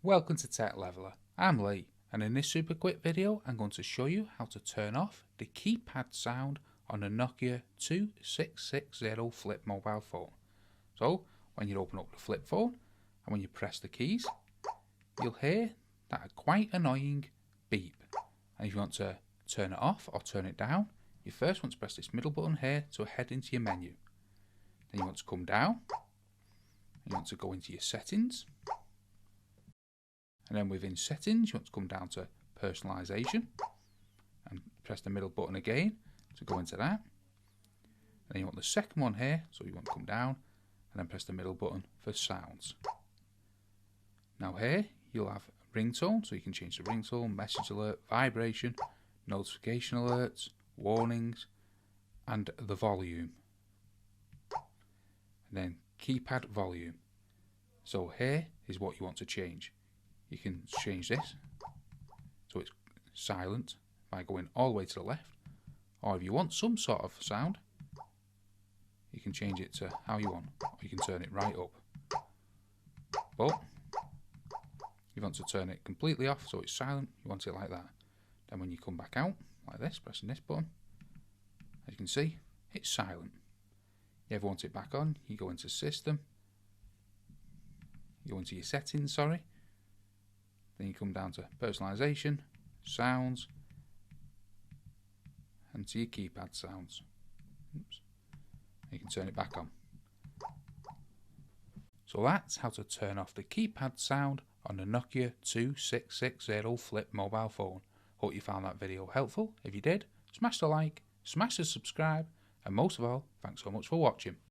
Welcome to Tech Leveler. I'm Lee, and in this super quick video I'm going to show you how to turn off the keypad sound on a Nokia 2660 flip mobile phone. So when you open up the flip phone and when you press the keys, you'll hear that quite annoying beep. And if you want to turn it off or turn it down, you first want to press this middle button here to head into your menu. Then you want to come down, and you want to go into your settings. And then within settings, you want to come down to personalization and press the middle button again to go into that. And then you want the second one here, so you want to come down and then press the middle button for sounds. Now here you'll have ringtone, so you can change the ringtone, message alert, vibration, notification alerts, warnings, and the volume. And then keypad volume. So here is what you want to change. You can change this so it's silent by going all the way to the left, or if you want some sort of sound, you can change it to how you want, or you can turn it right up. But if you want to turn it completely off so it's silent, you want it like that. Then when you come back out like this, pressing this button, as you can see, it's silent. You ever want it back on, you go into system, you go into your settings, then you come down to personalization, sounds, and to your keypad sounds. Oops. You can turn it back on. So that's how to turn off the keypad sound on the Nokia 2660 flip mobile phone. Hope you found that video helpful. If you did, smash the like, smash the subscribe, and most of all, thanks so much for watching.